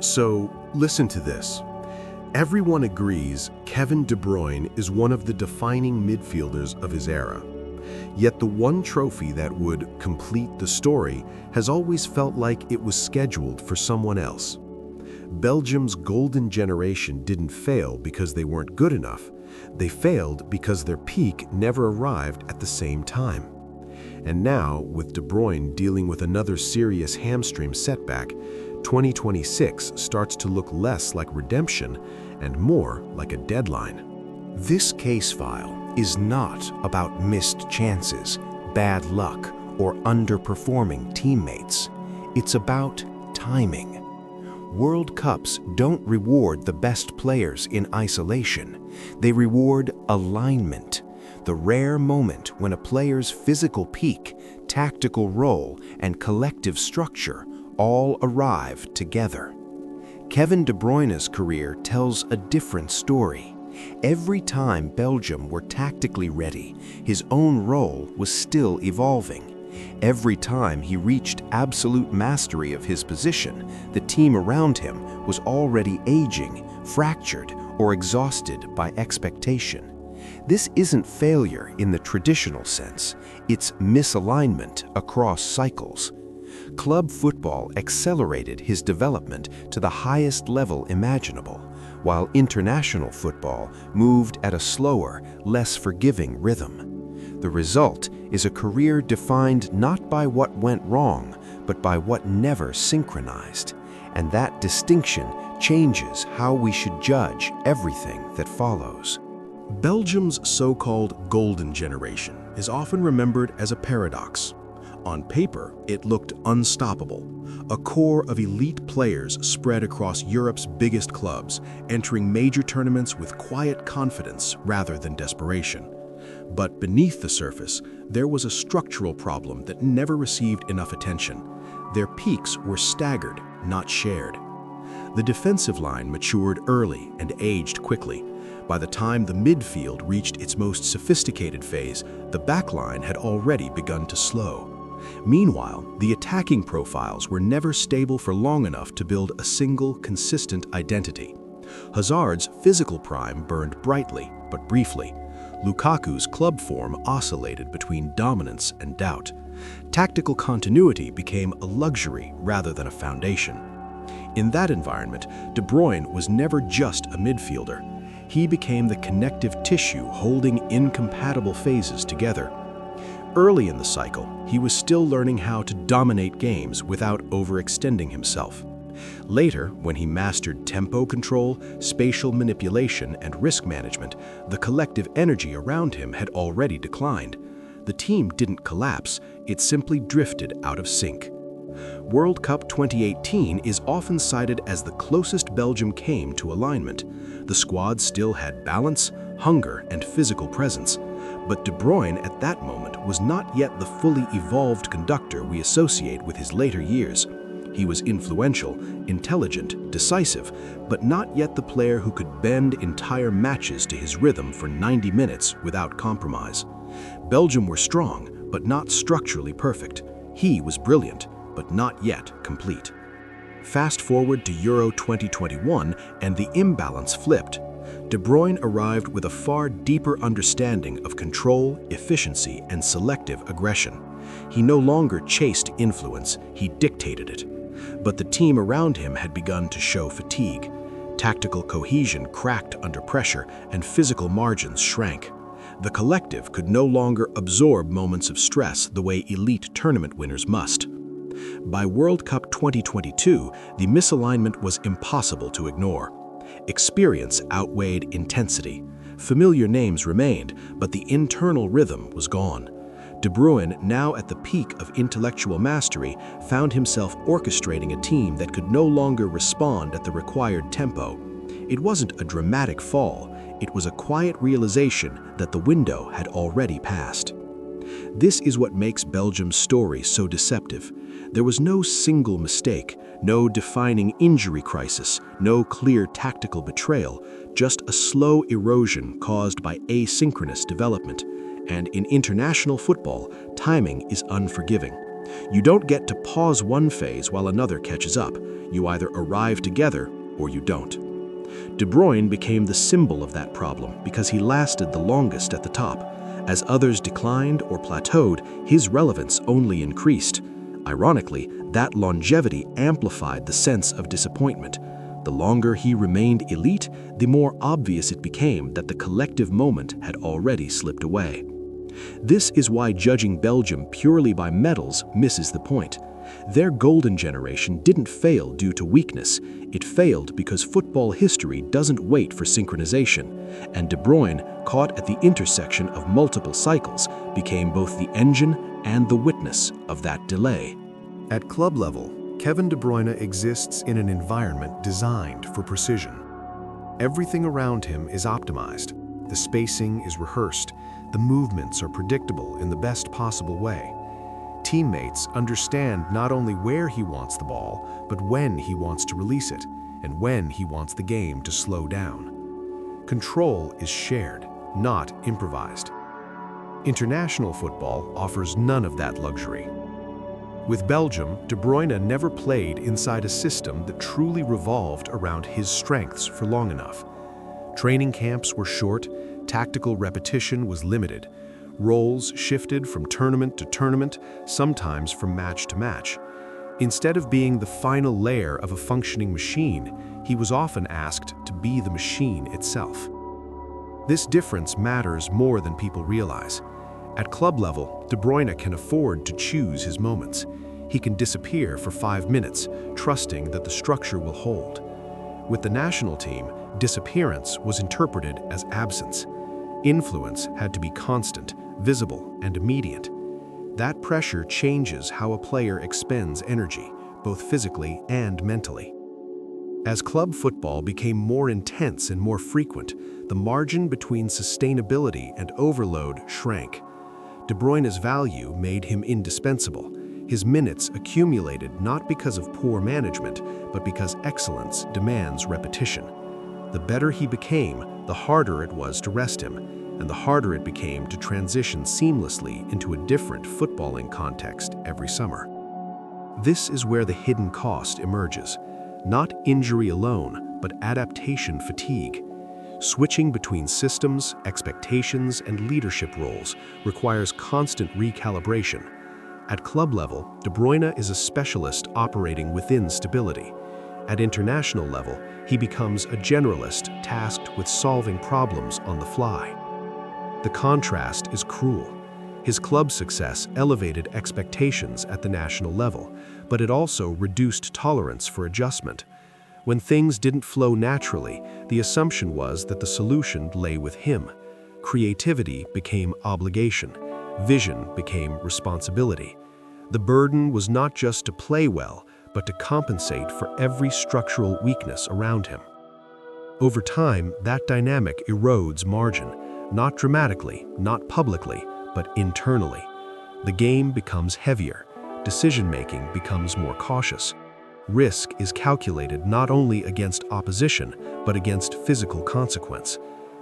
So, listen to this. Everyone agrees Kevin De Bruyne is one of the defining midfielders of his era. Yet the one trophy that would complete the story has always felt like it was scheduled for someone else. Belgium's golden generation didn't fail because they weren't good enough. They failed because their peak never arrived at the same time. And now, with De Bruyne dealing with another serious hamstring setback, 2026 starts to look less like redemption and more like a deadline. This case file is not about missed chances, bad luck, or underperforming teammates. It's about timing. World Cups don't reward the best players in isolation. They reward alignment, the rare moment when a player's physical peak, tactical role, and collective structure all arrive together. Kevin De Bruyne's career tells a different story. Every time Belgium were tactically ready, his own role was still evolving. Every time he reached absolute mastery of his position, the team around him was already aging, fractured, or exhausted by expectation. This isn't failure in the traditional sense, it's misalignment across cycles. Club football accelerated his development to the highest level imaginable, while international football moved at a slower, less forgiving rhythm. The result is a career defined not by what went wrong, but by what never synchronized. And that distinction changes how we should judge everything that follows. Belgium's so-called golden generation is often remembered as a paradox. On paper, it looked unstoppable, a core of elite players spread across Europe's biggest clubs, entering major tournaments with quiet confidence rather than desperation. But beneath the surface, there was a structural problem that never received enough attention. Their peaks were staggered, not shared. The defensive line matured early and aged quickly. By the time the midfield reached its most sophisticated phase, the backline had already begun to slow. Meanwhile, the attacking profiles were never stable for long enough to build a single, consistent identity. Hazard's physical prime burned brightly, but briefly. Lukaku's club form oscillated between dominance and doubt. Tactical continuity became a luxury rather than a foundation. In that environment, De Bruyne was never just a midfielder. He became the connective tissue holding incompatible phases together. Early in the cycle, he was still learning how to dominate games without overextending himself. Later, when he mastered tempo control, spatial manipulation, and risk management, the collective energy around him had already declined. The team didn't collapse, it simply drifted out of sync. World Cup 2018 is often cited as the closest Belgium came to alignment. The squad still had balance, hunger, and physical presence. But De Bruyne at that moment was not yet the fully evolved conductor we associate with his later years. He was influential, intelligent, decisive, but not yet the player who could bend entire matches to his rhythm for 90 minutes without compromise. Belgium were strong, but not structurally perfect. He was brilliant, but not yet complete. Fast forward to Euro 2021 and the imbalance flipped. De Bruyne arrived with a far deeper understanding of control, efficiency, and selective aggression. He no longer chased influence, he dictated it. But the team around him had begun to show fatigue. Tactical cohesion cracked under pressure, and physical margins shrank. The collective could no longer absorb moments of stress the way elite tournament winners must. By World Cup 2022, the misalignment was impossible to ignore. Experience outweighed intensity. Familiar names remained, but the internal rhythm was gone. De Bruyne, now at the peak of intellectual mastery, found himself orchestrating a team that could no longer respond at the required tempo. It wasn't a dramatic fall, it was a quiet realization that the window had already passed. This is what makes Belgium's story so deceptive. There was no single mistake, no defining injury crisis, no clear tactical betrayal, just a slow erosion caused by asynchronous development. And in international football, timing is unforgiving. You don't get to pause one phase while another catches up. You either arrive together or you don't. De Bruyne became the symbol of that problem because he lasted the longest at the top. As others declined or plateaued, his relevance only increased. Ironically, that longevity amplified the sense of disappointment. The longer he remained elite, the more obvious it became that the collective moment had already slipped away. This is why judging Belgium purely by medals misses the point. Their golden generation didn't fail due to weakness. It failed because football history doesn't wait for synchronization, and De Bruyne, caught at the intersection of multiple cycles, became both the engine and the witness of that delay. At club level, Kevin De Bruyne exists in an environment designed for precision. Everything around him is optimized. The spacing is rehearsed. The movements are predictable in the best possible way. Teammates understand not only where he wants the ball, but when he wants to release it, and when he wants the game to slow down. Control is shared, not improvised. International football offers none of that luxury. With Belgium, De Bruyne never played inside a system that truly revolved around his strengths for long enough. Training camps were short, tactical repetition was limited. Roles shifted from tournament to tournament, sometimes from match to match. Instead of being the final layer of a functioning machine, he was often asked to be the machine itself. This difference matters more than people realize. At club level, De Bruyne can afford to choose his moments. He can disappear for 5 minutes, trusting that the structure will hold. With the national team, disappearance was interpreted as absence. Influence had to be constant, visible, and immediate. That pressure changes how a player expends energy, both physically and mentally. As club football became more intense and more frequent, the margin between sustainability and overload shrank. De Bruyne's value made him indispensable. His minutes accumulated not because of poor management, but because excellence demands repetition. The better he became, the harder it was to rest him, and the harder it became to transition seamlessly into a different footballing context every summer. This is where the hidden cost emerges. Not injury alone, but adaptation fatigue. Switching between systems, expectations, and leadership roles requires constant recalibration. At club level, De Bruyne is a specialist operating within stability. At international level, he becomes a generalist tasked with solving problems on the fly. The contrast is cruel. His club success elevated expectations at the national level, but it also reduced tolerance for adjustment. When things didn't flow naturally, the assumption was that the solution lay with him. Creativity became obligation. Vision became responsibility. The burden was not just to play well, but to compensate for every structural weakness around him. Over time, that dynamic erodes margin, not dramatically, not publicly, but internally. The game becomes heavier. Decision-making becomes more cautious. Risk is calculated not only against opposition, but against physical consequence.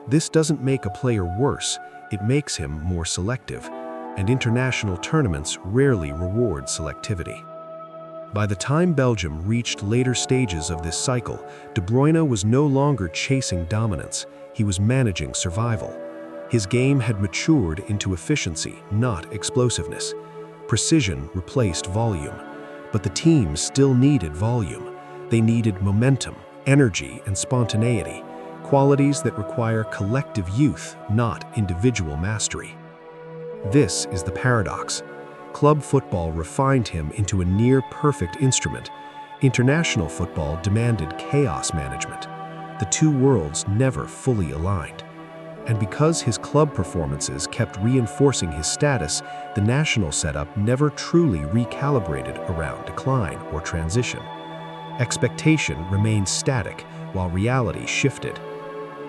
This doesn't make a player worse, it makes him more selective, and international tournaments rarely reward selectivity. By the time Belgium reached later stages of this cycle, De Bruyne was no longer chasing dominance, he was managing survival. His game had matured into efficiency, not explosiveness. Precision replaced volume. But the team still needed volume. They needed momentum, energy, and spontaneity, qualities that require collective youth, not individual mastery. This is the paradox. Club football refined him into a near-perfect instrument. International football demanded chaos management. The two worlds never fully aligned. And because his club performances kept reinforcing his status, the national setup never truly recalibrated around decline or transition. Expectation remained static, while reality shifted.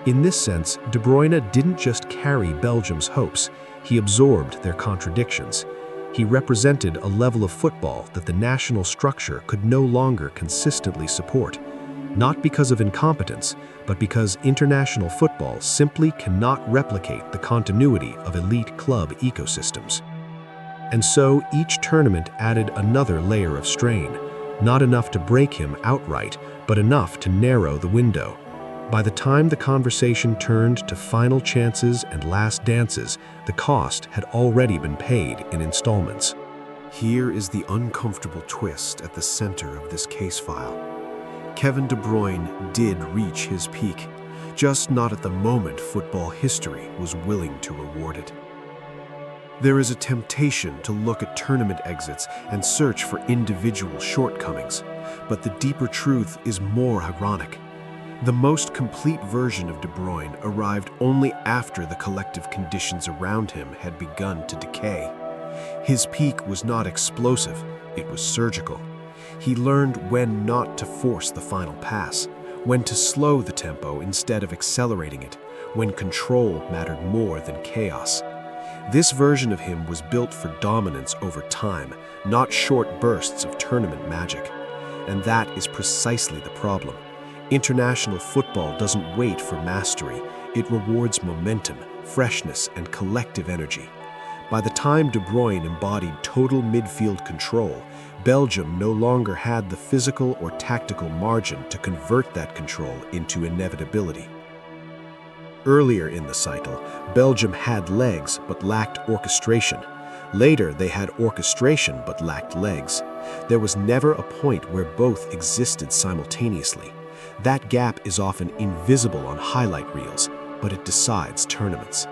In this sense, De Bruyne didn't just carry Belgium's hopes, he absorbed their contradictions. He represented a level of football that the national structure could no longer consistently support. Not because of incompetence, but because international football simply cannot replicate the continuity of elite club ecosystems. And so each tournament added another layer of strain, not enough to break him outright, but enough to narrow the window. By the time the conversation turned to final chances and last dances, the cost had already been paid in installments. Here is the uncomfortable twist at the center of this case file. Kevin De Bruyne did reach his peak, just not at the moment football history was willing to reward it. There is a temptation to look at tournament exits and search for individual shortcomings, but the deeper truth is more ironic. The most complete version of De Bruyne arrived only after the collective conditions around him had begun to decay. His peak was not explosive, it was surgical. He learned when not to force the final pass, when to slow the tempo instead of accelerating it, when control mattered more than chaos. This version of him was built for dominance over time, not short bursts of tournament magic. And that is precisely the problem. International football doesn't wait for mastery, it rewards momentum, freshness, and collective energy. By the time De Bruyne embodied total midfield control, Belgium no longer had the physical or tactical margin to convert that control into inevitability. Earlier in the cycle, Belgium had legs but lacked orchestration. Later, they had orchestration but lacked legs. There was never a point where both existed simultaneously. That gap is often invisible on highlight reels, but it decides tournaments.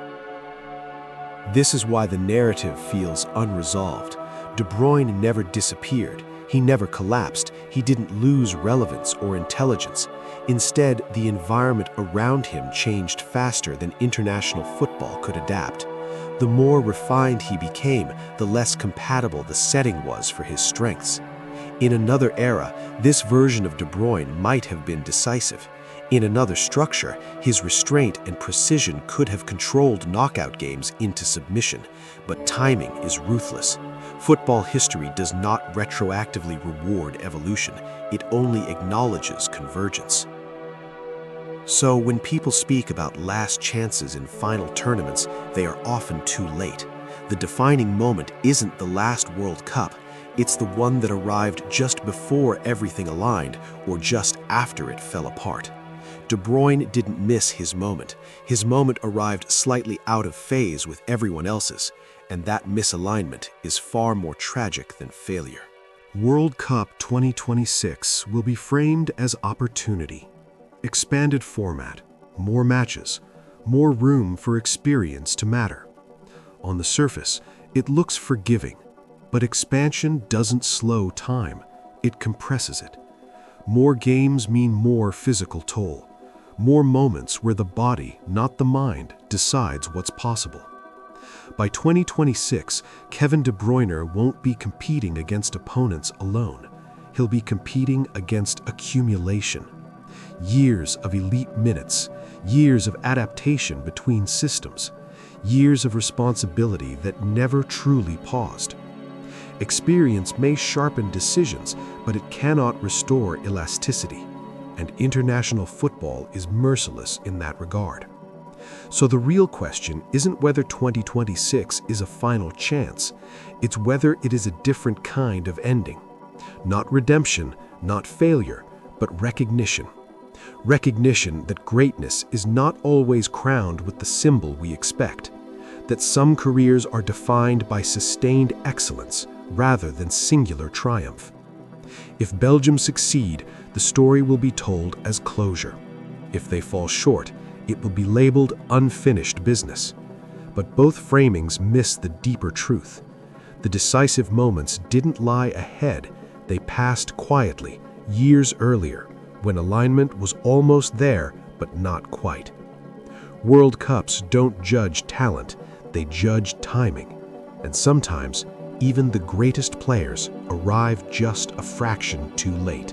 This is why the narrative feels unresolved. De Bruyne never disappeared. He never collapsed. He didn't lose relevance or intelligence. Instead, the environment around him changed faster than international football could adapt. The more refined he became, the less compatible the setting was for his strengths. In another era, this version of De Bruyne might have been decisive. In another structure, his restraint and precision could have controlled knockout games into submission, but timing is ruthless. Football history does not retroactively reward evolution, it only acknowledges convergence. So when people speak about last chances in final tournaments, they are often too late. The defining moment isn't the last World Cup, it's the one that arrived just before everything aligned or just after it fell apart. De Bruyne didn't miss his moment. His moment arrived slightly out of phase with everyone else's, and that misalignment is far more tragic than failure. World Cup 2026 will be framed as opportunity. Expanded format, more matches, more room for experience to matter. On the surface, it looks forgiving, but expansion doesn't slow time, it compresses it. More games mean more physical toll, more moments where the body, not the mind, decides what's possible. By 2026, Kevin De Bruyne won't be competing against opponents alone. He'll be competing against accumulation. Years of elite minutes, years of adaptation between systems, years of responsibility that never truly paused. Experience may sharpen decisions, but it cannot restore elasticity, and international football is merciless in that regard. So the real question isn't whether 2026 is a final chance, it's whether it is a different kind of ending. Not redemption, not failure, but recognition. Recognition that greatness is not always crowned with the symbol we expect, that some careers are defined by sustained excellence rather than singular triumph. If Belgium succeed, the story will be told as closure. If they fall short, it will be labeled unfinished business. But both framings miss the deeper truth. The decisive moments didn't lie ahead, they passed quietly, years earlier, when alignment was almost there, but not quite. World Cups don't judge talent, they judge timing. And sometimes, even the greatest players arrive just a fraction too late.